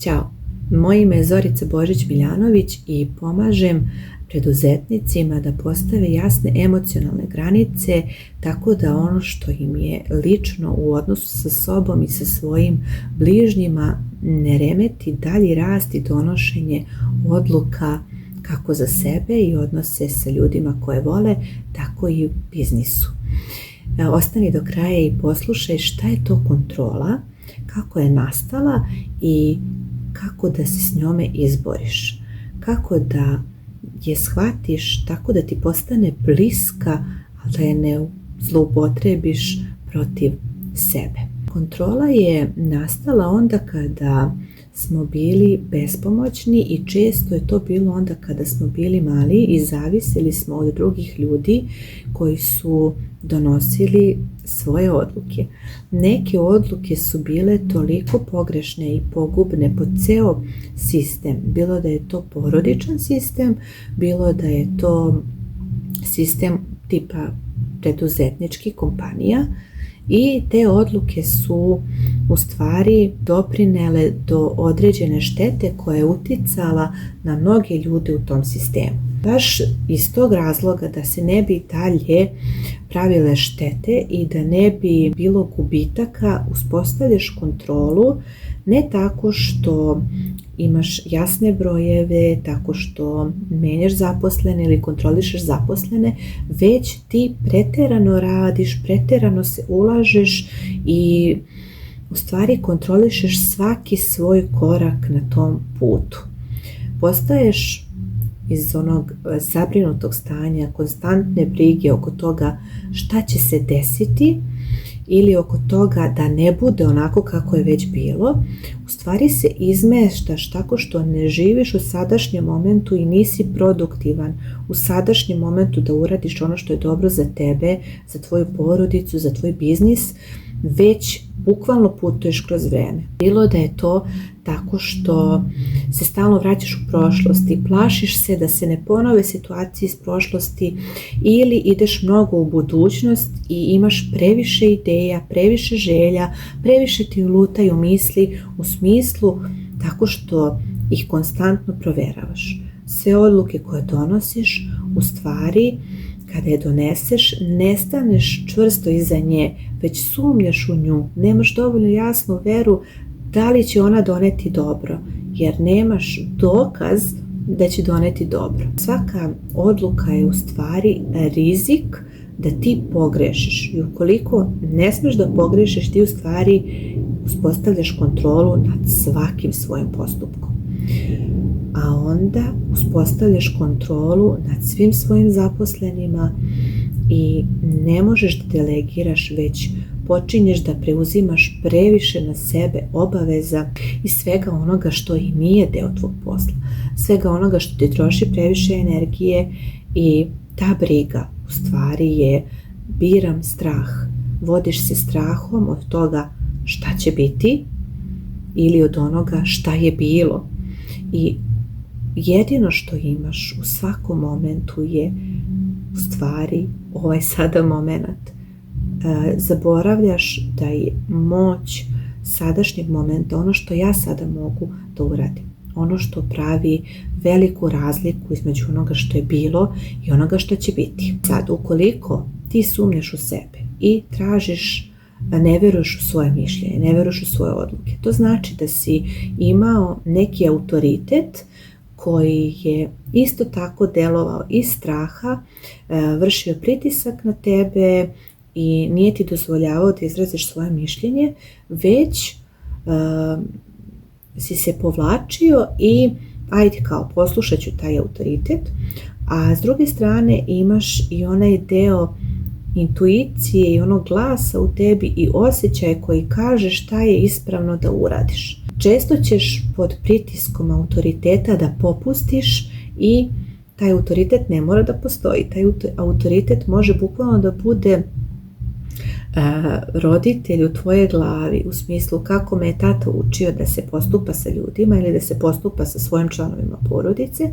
Ćao, moje ime je Zorica Božić-Miljanović i pomažem preduzetnicima da postave jasne emocionalne granice tako da ono što im je lično u odnosu sa sobom i sa svojim bližnjima ne remeti dalji rast i donošenje odluka kako za sebe i odnose sa ljudima koje vole, tako i u biznisu. Ostani do kraja i poslušaj šta je to kontrola, kako je nastala i kako da se s njome izboriš, kako da je shvatiš tako da ti postane bliska, ali da je ne zloupotrebiš protiv sebe. Kontrola je nastala onda kada smo bili bespomoćni i često je to bilo onda kada smo bili mali i zavisili smo od drugih ljudi koji su donosili svoje odluke. Neke odluke su bile toliko pogrešne i pogubne po ceo sistem, bilo da je to porodičan sistem, bilo da je to sistem tipa preduzetničkih kompanija, i te odluke su u stvari doprinele do određene štete koja je uticala na mnoge ljude u tom sistemu. Baš iz tog razloga da se ne bi dalje pravile štete i da ne bi bilo gubitaka, uspostavljaš kontrolu ne tako što imaš jasne brojeve, tako što menjaš zaposlene ili kontrolišeš zaposlene, već ti preterano radiš, preterano se ulažeš i u stvari kontrolišeš svaki svoj korak na tom putu. Postaješ iz onog zabrinutog stanja, konstantne brige oko toga šta će se desiti ili oko toga da ne bude onako kako je već bilo, u stvari se izmeštaš tako što ne živiš u sadašnjem momentu i nisi produktivan u sadašnjem momentu da uradiš ono što je dobro za tebe, za tvoju porodicu, za tvoj biznis, već bukvalno putuješ kroz vreme. Bilo da je to tako što se stalno vraćaš u prošlost i plašiš se da se ne ponove situacije iz prošlosti ili ideš mnogo u budućnost i imaš previše ideja, previše želja, previše ti lutaju misli u smislu tako što ih konstantno proveravaš. Sve odluke koje donosiš u stvari kada je doneseš, ne staneš čvrsto iza nje, već sumnjaš u nju, nemaš dovoljno jasnu veru da li će ona doneti dobro, jer nemaš dokaz da će doneti dobro. Svaka odluka je u stvari rizik da ti pogrešiš i ukoliko ne smeš da pogrešiš, ti u stvari uspostavljaš kontrolu nad svakim svojim postupkom. A onda uspostavljaš kontrolu nad svim svojim zaposlenima i ne možeš da delegiraš, već počinješ da preuzimaš previše na sebe obaveza i svega onoga što i nije deo tvog posla. Svega onoga što ti troši previše energije i ta briga u stvari je biram strah. Vodiš se strahom od toga šta će biti ili od onoga šta je bilo. I jedino što imaš u svakom momentu je u stvari ovaj sada moment. Zaboravljaš da je moć sadašnjeg momenta ono što ja sada mogu da uradim. Ono što pravi veliku razliku između onoga što je bilo i onoga što će biti. Sad, ukoliko ti sumnjaš u sebe i tražiš, ne veruješ u svoje mišljenje, ne veruješ u svoje odluke, to znači da si imao neki autoritet koji je isto tako delovao iz straha, vršio pritisak na tebe i nije ti dozvoljavao da izraziš svoje mišljenje, već si se povlačio i ajde kao poslušat ću taj autoritet, a s druge strane imaš i onaj deo intuicije i onog glasa u tebi i osjećaje koji kaže šta je ispravno da uradiš. Često ćeš pod pritiskom autoriteta da popustiš i taj autoritet ne mora da postoji. Taj autoritet može bukvalno da bude roditelj u tvojoj glavi, u smislu kako me je tata učio da se postupa sa ljudima ili da se postupa sa svojim članovima porodice,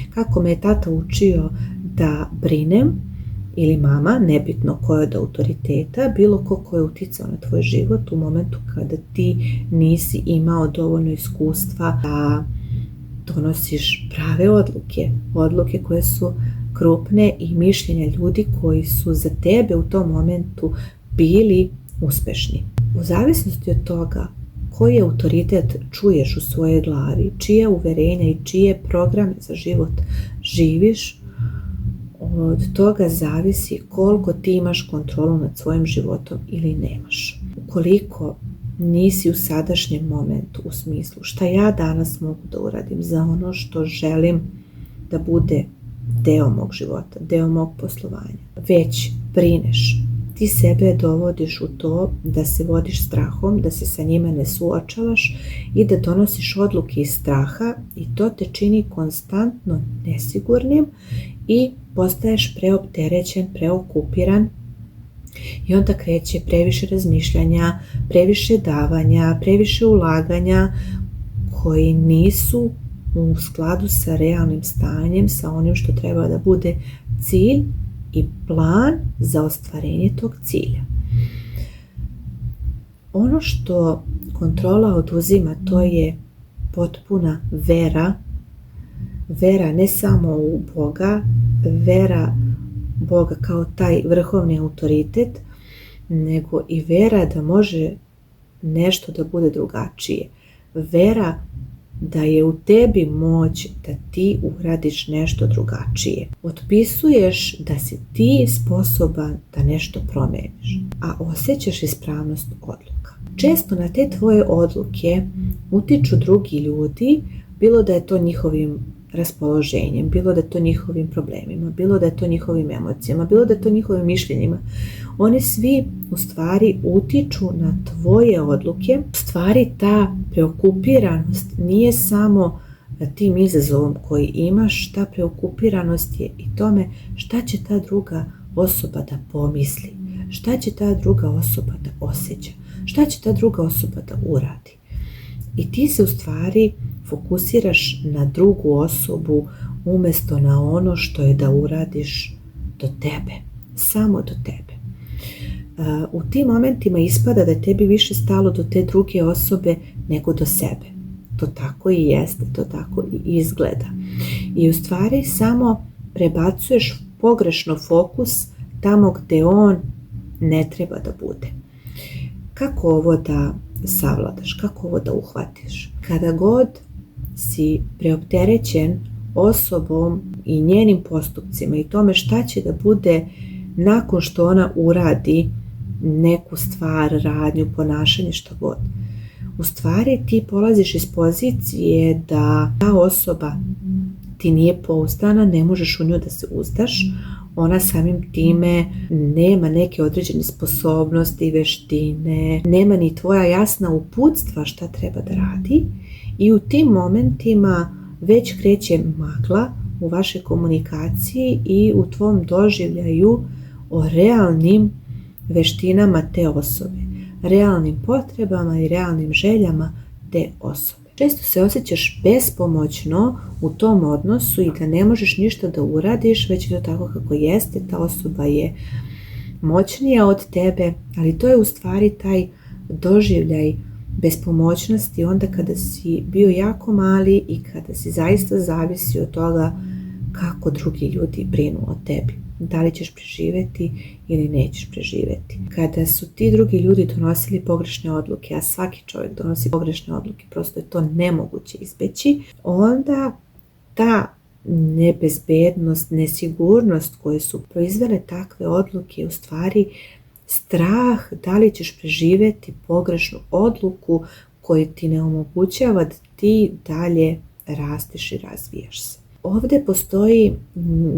kako me je tata učio da brinem ili mama, nebitno ko je od autoriteta, bilo ko je uticao na tvoj život u momentu kada ti nisi imao dovoljno iskustva da donosiš prave odluke koje su krupne i mišljenja ljudi koji su za tebe u tom momentu bili uspešni. U zavisnosti od toga koji autoritet čuješ u svojoj glavi, čije uverenja i čije programe za život živiš, od toga zavisi koliko ti imaš kontrolu nad svojim životom ili nemaš. Ukoliko nisi u sadašnjem momentu u smislu šta ja danas mogu da uradim za ono što želim da bude deo mog života, deo mog poslovanja, već brineš, ti sebe dovodiš u to da se vodiš strahom, da se sa njima ne suočavaš i da donosiš odluke iz straha i to te čini konstantno nesigurnim i postaješ preopterećen, preokupiran i onda kreće previše razmišljanja, previše davanja, previše ulaganja koji nisu u skladu sa realnim stanjem, sa onim što treba da bude cilj i plan za ostvarenje tog cilja. Ono što kontrola oduzima, to je potpuna vera ne samo u Boga, vera Boga kao taj vrhovni autoritet, nego i vera da može nešto da bude drugačije. Vera da je u tebi moć da ti uradiš nešto drugačije. Otpisuješ da si ti sposoban da nešto promeniš, a osjećaš ispravnost odluka. Često na te tvoje odluke utiču drugi ljudi, bilo da je to njihovim raspoloženjem, bilo da je to njihovim problemima, bilo da je to njihovim emocijama, bilo da je to njihovim mišljenjima. Oni svi u stvari utiču na tvoje odluke. U stvari ta preokupiranost nije samo tim izazovom koji imaš, ta preokupiranost je i tome šta će ta druga osoba da pomisli, šta će ta druga osoba da osjeća, šta će ta druga osoba da uradi. I ti se u stvari fokusiraš na drugu osobu umjesto na ono što je da uradiš do tebe, samo do tebe. U tim momentima ispada da je tebi više stalo do te druge osobe nego do sebe. To tako i jeste, to tako i izgleda. I u stvari samo prebacuješ pogrešno fokus tamo gdje on ne treba da bude. Kako ovo da savladaš, kako ovo da uhvatiš? Kada god si preopterećen osobom i njenim postupcima i tome šta će da bude nakon što ona uradi neku stvar, radnju, ponašanje, što god. U stvari ti polaziš iz pozicije da ta osoba ti nije pouzdana, ne možeš u nju da se uzdaš, ona samim time nema neke određene sposobnosti i veštine, nema ni tvoja jasna uputstva šta treba da radi i u tim momentima već kreće magla u vašoj komunikaciji i u tvom doživljaju o realnim veštinama te osobe, realnim potrebama i realnim željama te osobe. Često se osjećaš bespomoćno u tom odnosu i da ne možeš ništa da uradiš, već je to tako kako jeste, ta osoba je moćnija od tebe, ali to je u stvari taj doživljaj bespomoćnosti onda kada si bio jako mali i kada si zaista zavisi od toga kako drugi ljudi brinu o tebi. Da li ćeš preživjeti ili nećeš preživjeti. Kada su ti drugi ljudi donosili pogrešne odluke, a svaki čovjek donosi pogrešne odluke, prosto je to nemoguće izbeći, onda ta nebezbednost, nesigurnost koje su proizvele takve odluke, u stvari strah da li ćeš preživjeti pogrešnu odluku koja ti ne omogućava da ti dalje rasteš i razvijaš se. Ovdje postoji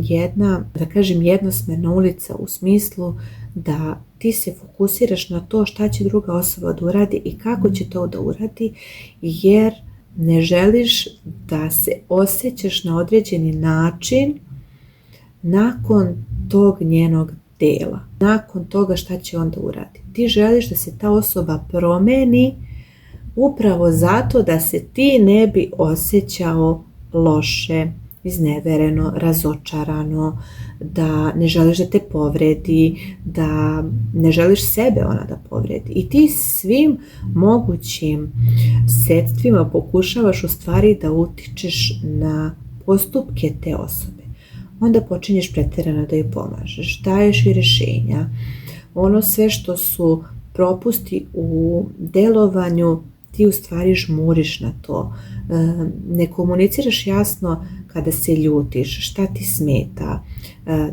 jedna, da kažem, jednosmjerna ulica u smislu da ti se fokusiraš na to šta će druga osoba da uradi i kako će to da uradi, jer ne želiš da se osjećaš na određeni način nakon tog njenog dela, nakon toga šta će onda uraditi. Ti želiš da se ta osoba promeni upravo zato da se ti ne bi osjećao loše, iznevereno, razočarano, da ne želiš da te povredi, da ne želiš sebe ona da povredi. I ti svim mogućim sredstvima pokušavaš u stvari da utičeš na postupke te osobe. Onda počinješ pretjerano da joj pomažeš, daješ joj rješenja. Ono sve što su propusti u delovanju, ti u stvari žmuriš na to. Ne komuniciraš jasno kada se ljutiš, šta ti smeta,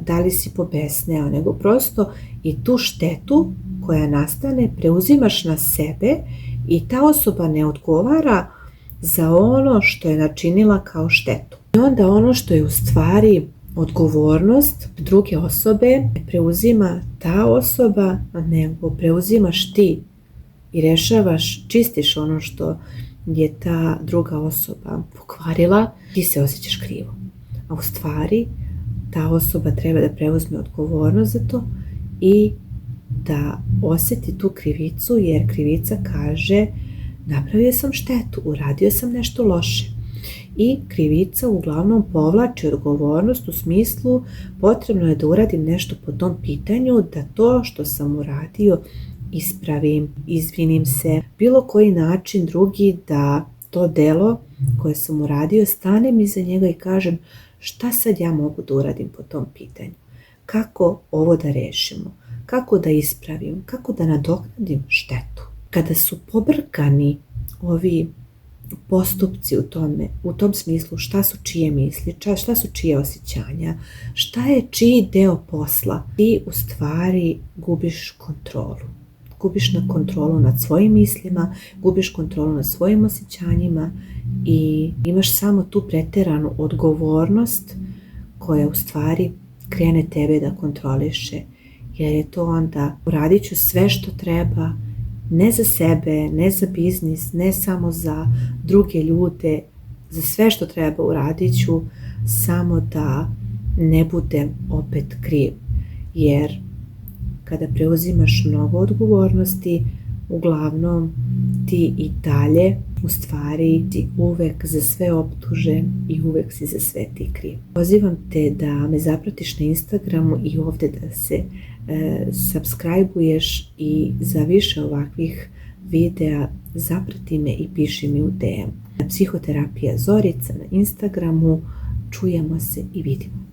da li si pobesneo, nego prosto i tu štetu koja nastane preuzimaš na sebe i ta osoba ne odgovara za ono što je načinila kao štetu. I onda ono što je u stvari odgovornost druge osobe ne preuzima ta osoba, nego preuzimaš ti i rešavaš, čistiš ono što je ta druga osoba pokvarila, ti se osjećaš krivo. A u stvari ta osoba treba da preuzme odgovornost za to i da osjeti tu krivicu, jer krivica kaže napravio sam štetu, uradio sam nešto loše. I krivica uglavnom povlači odgovornost u smislu potrebno je da uradim nešto po tom pitanju, da to što sam uradio ispravim, izvinim se, bilo koji način drugi da to delo koje sam uradio stanem iza njega i kažem šta sad ja mogu da uradim po tom pitanju, kako ovo da rešimo, kako da ispravim, kako da nadoknadim štetu. Kada su pobrkani ovi postupci u tom smislu šta su čije misli, šta su čije osjećanja, šta je čiji deo posla, ti u stvari gubiš kontrolu. Gubiš na kontrolu nad svojim mislima, gubiš kontrolu nad svojim osjećanjima i imaš samo tu preteranu odgovornost koja u stvari krene tebe da kontroliše, jer je to onda uradit ću sve što treba, ne za sebe, ne za biznis, ne samo za druge ljude, za sve što treba uradit ću samo da ne budem opet kriv. Jer kada preuzimaš mnogo odgovornosti, uglavnom ti i dalje u stvari ti uvek za sve optužen i uvek si za sve ti kriv. Pozivam te da me zapratiš na Instagramu i ovdje da se subscribe-uješ i za više ovakvih videa zaprati me i piši mi u DM. Psihoterapija Zorica na Instagramu, čujemo se i vidimo.